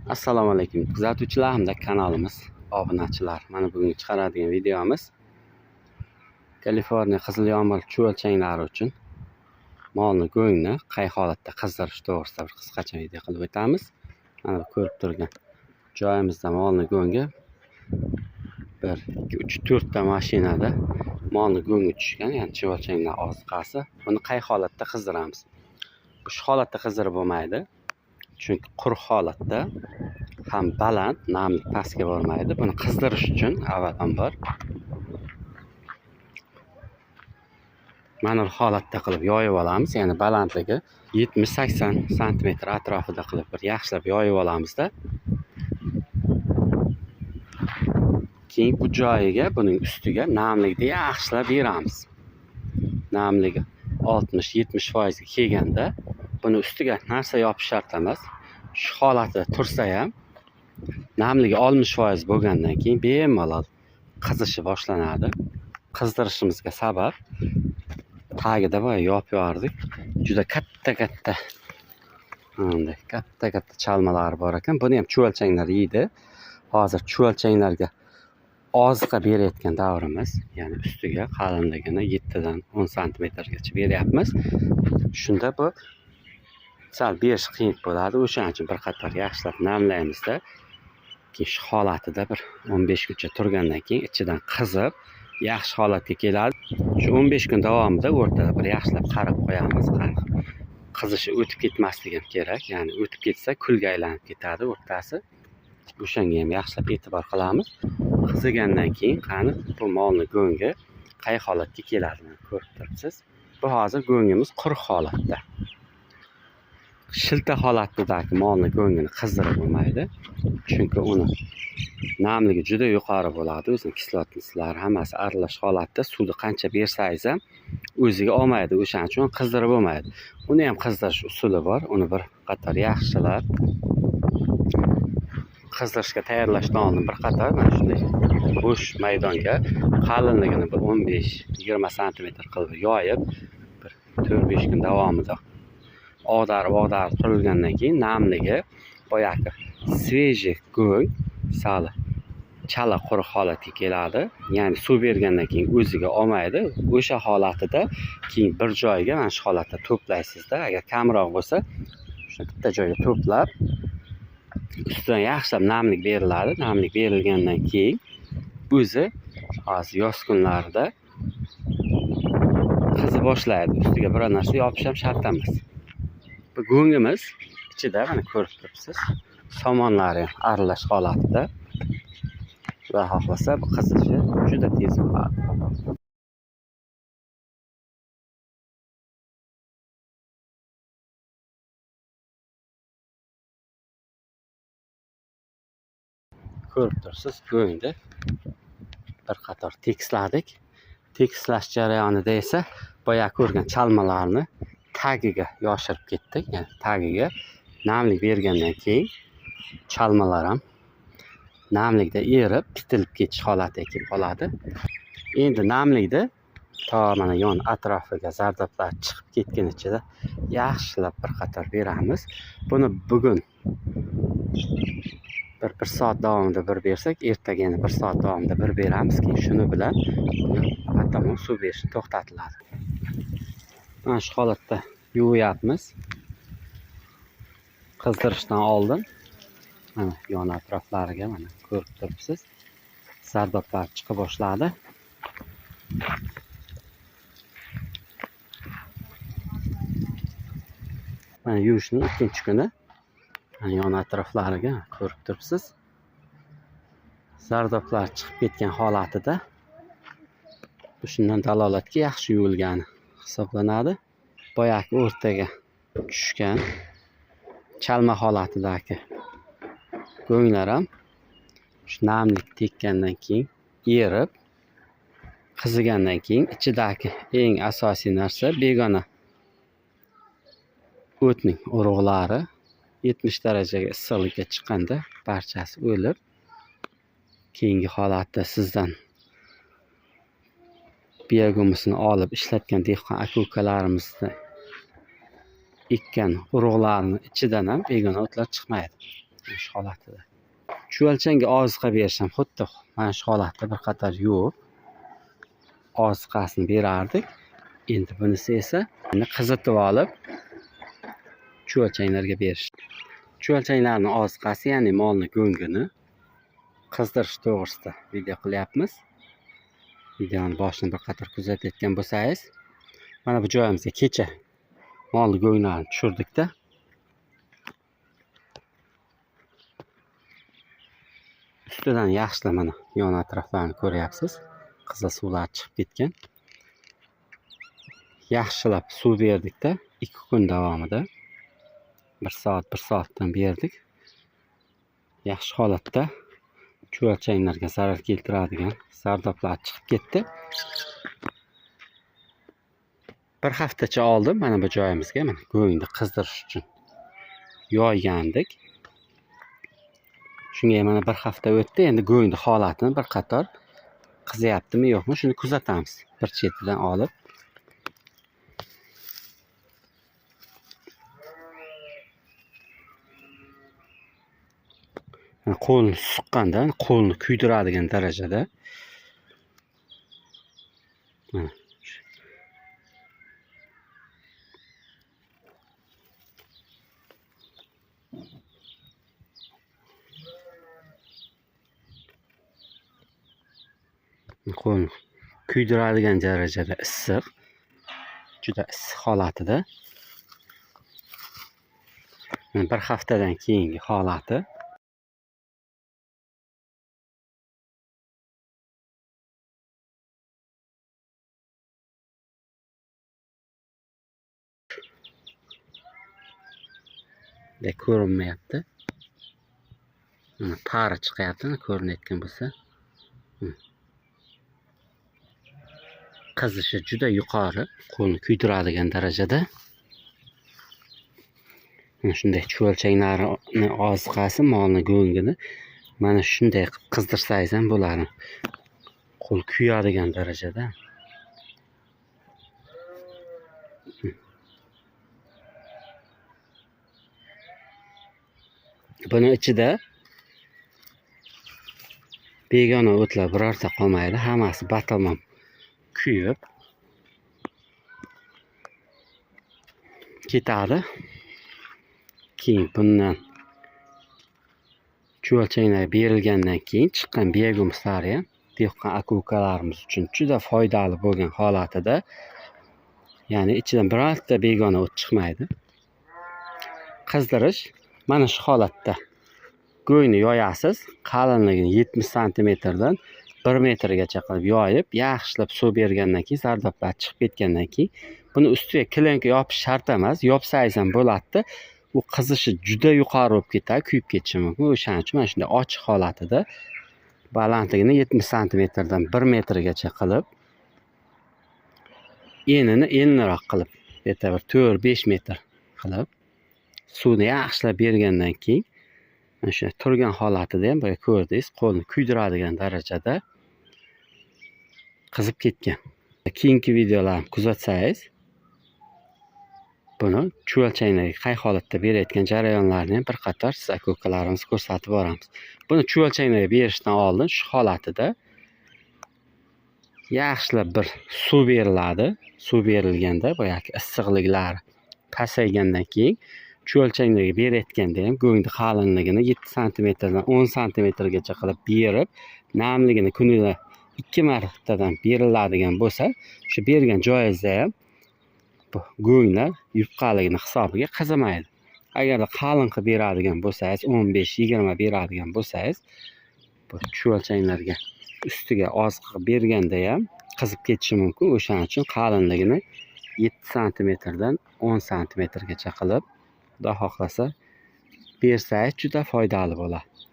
Assalomu alaykum kuzatuvchilar hamda kanalimiz obunachilar. Mana bugun chiqaradigan videomiz Kaliforniya qizil yomg'ir chuvalchanglari uchun molni go'ngni qay holatda qizdirish to'g'risida bir qisqacha video qilib o'tamiz. Mana ko'rib turgan joyimizda molni go'ngi 1, 2, 3, 4 ta mashinada molni go'ngi tushgan, ya'ni chuvalchanglar oziqasi. Buni qay holatda qizdiramiz? Shu holatda qizdirib bo'lmaydi. Çünkü quruq holatda ham baland, namlik pastga bormaydi. Buni qizdirish uchun avvalambor mana bu holatda qilib yoyib olamiz. Ya'ni balandligi 70-80 sm atrofida qilib bir yaxshilab yoyib olamizda. Keyin bu joyiga, buning ustiga namlikni yaxshilab beramiz. Namligi 60-70% ga kelganda buni ustiga narsa yopish shart emas. Shu holatda tursa ham namligi 60% bo'lgandan keyin bemalol qizishi boshlanadi. Qizdirishimizga sabab tagida boya yopib yordik. Juda katta chalmalari bor ekan. Buni ham chuvalchanglar yeydi. Hozir chuvalchanglarga oziqa berayotgan davrimiz, ya'ni ustiga qalinligini 7 dan 10 cm gacha beryapmiz. Shunda bu sal berish qiyin bo'ladi. O'shaning uchun bir qator yaxshilab namlaymizda. Keyin shu holatida bir 15 kuncha turgandan keyin ichidan qizib, yaxshi holatga keladi. Shu 15 kun davomida o'rtada bir yaxshilab qarab qo'yamiz. Qizishi o'tib ketmasligi kerak. Ya'ni o'tib ketsa kulga aylanib ketadi o'rtasi. O'shanga ham yaxshilab e'tibor qilamiz. Qizigandan keyin qani bu molni go'ngi qay holatga keladi ko'rib turibsiz. Bu hozir go'ngimiz quruq holatda. Shilta holatidagi molni go'ngini qizdirib bo'lmaydi. Chunki uni namligi juda yuqori bo'ladi. O'zining kislotlari hammasi aralash holatda, suvni qancha bersangiz ham o'ziga olmaydi. O'shaning uchun qizdirib bo'lmaydi. Uni ham qizdirish usuli bor. Uni bir qator yaxshilab qizdirishga tayyorlashdan oldin bir qator mana shunday bo'sh maydonga qalinligini 15-20 cm qilib yoyib, bir 4-5 kun davomida og'darib turilgandan keyin namligi boyagi sveji go'ng sal chala quruq holatga keladi. Ya'ni suv bergandan keyin o'ziga olmaydi. O'sha holatida keyin bir joyga mana shu holatda to'playsizda. Agar kamroq bo'lsa, shuni bitta joyga to'plab ustidan yaxshilab namlik beriladi. Namlik berilgandan keyin o'zi hozir yoz kunlarida qizi boshlaydi. Ustiga biror narsa yopish ham shart emas. Bu go'ngimiz ichida mana ko'rib turibsiz. Somonlari ham aralash holatda. Va xohlasa bu qizishi juda tez bo'ladi. Ko'rib turibsiz, go'ngni bir qator tekisladik. Tekislash jarayonida esa boya ko'rgan chalmalarni tagiga yoshirib ketdik. Ya'ni tagiga namlik bergandan keyin chalmalar ham namlikda erib, bitilib ketish holatiga kelib qoladi. Endi namlikda to mana yon atrofiga zardoblar chiqib ketgunicha yaxshilab bir qator beramiz. Buni bugun bir soat davomida bir bersak, ertaga yana 1 soat davomida bir beramiz. Keyin shuni bilan atamon suv berish to'xtatiladi. Mana shu holatda yuvyapmiz. Qizdirishdan oldin mana yon atroflariga mana ko'rib turibsiz. Zardoblar chiqa boshladi. Mana yuvishning ikkinchi kuni mana yon atroflariga ko'rib turibsiz. Zardoblar chiqib ketgan holatida bu shundan dalolatga yaxshi yuvilgani hisoblanadi. Boyagi o'rtaga tushgan chalma holatidagi go'nglar ham shu namlik tekkandan keyin erib, qizigandan keyin ichidagi eng asosiy narsa begona o'tning urug'lari 70 darajaga issiqlikka chiqqanda barchasi o'lib, keyingi holatda sizdan biogumusini olib ishlatgan dehqon aka-ukalarimizni ekkan urug'larni ichidan ham begona o'tlar chiqmaydi. Shu holatida. Chuvalchangga oziqa berishim xuddi mana shu holatda bir qator yuvib oziqasini berardik. Endi bunisi esa qizitib olib chuvalchanglarga berish. Chuvalchanglarning oziqasi, ya'ni molni go'ngini qizdirish to'g'risida video qilyapmiz. Videoni boshini bir qator kuzatayotgan bo'lsangiz, mana bu joyimizga kecha molni go'nglarini tushirdik-da. Ustidan yaxshilab mana yon atroflarni ko'ryapsiz. Qizil suvlar chiqib ketgan. Yaxshilab suv berdik-da 2 kun davomida. 1 soatdan berdik. Yaxshi holatda chuvalchanglarga zarar keltiradigan zardoblar chiqib ketdi. Bir haftacha oldin mana bu joyimizga mana go'ngni qizdirish uchun yoygandik. Shunga mana bir hafta o'tdi. Endi go'ngni holatini bir qator qizyaptimi yo'qmi shuni kuzatamiz. Bir chetidan olib. Qo'lni suqqanda, qo'lni kuydiradigan darajada. Mana qo'lni kuydiradigan darajada issiq. Juda issiq holatida. Bir haftadan keyingi holati. Ko'rinmayapti. Pari chiqyapti, ko'rinayotgan bo'lsa. Qizishi juda yuqori, qo'lni kuydiradigan darajada. Shunday chuvalchanglarni oziqasi, molni go'ngini mana shunday qizdirsangiz ham bo'ladi. Qo'l kuyadigan darajada. Buni ichida begona o'tlar birorta qolmaydi, hammasi batamom kuyib ketadi. Keyin bundan chuvalchanglar berilgandan keyin chiqqan begumlar ham dehqon aka-ukalarimiz uchun juda foydali bo'lgan holatida. Ya'ni ichidan birorta begona o't chiqmaydi. Qizdirish mana shu holatda. Go'ngni yoyasiz, qalinligini 70 santimetrdan 1 metrgacha qilib yoyib, yaxshilab suv bergandan keyin, zardoblar chiqib ketgandan keyin buni ustiga klenka yopish shart emas, yopsangiz ham bo'ladi. U qizishi juda yuqori bo'lib ketadi, kuyib ketishi mumkin. O'shaning uchun mana shunday ochiq holatida balandligini 70 santimetrdan 1 metrgacha qilib, enini enliroq qilib, yerda bir 4-5 metr qilib suvni yaxshilab bergandan keyin mana shu turgan holatida ham boya ko'rdingiz, qo'lni kuydiradigan darajada qizib ketgan. Keyingi videolarni kuzatsangiz, buni chuvalchanglarga qay holatda berayotgan jarayonlarni ham bir qator siz aka-ukalarimiz ko'rsatib boramiz. Buni chuvalchanglarga berishdan oldin shu holatida yaxshilab bir suv beriladi. Suv berilganda boyagi issiqliklar pasaygandan keyin chuvalchanglarga berayotganda ham go'ngni qalinligini 7 santimetrdan 10 santimetrgacha qilib berib, namligini kunida 2 martadan beriladigan bo'lsa, shu bergan joyingizda ham bu go'nglar yupqaligini hisobiga qizimaydi. Agar qalin qilib beradigan bo'lsangiz, 15-20 beradigan bo'lsangiz, bu chuvalchanglarga ustiga oziqa berganda ham qizib ketishi mumkin. O'shaning uchun qalinligini 7 santimetrdan 10 santimetrgacha qilib, xudo xohlasa bersangiz juda foydali bo'ladi.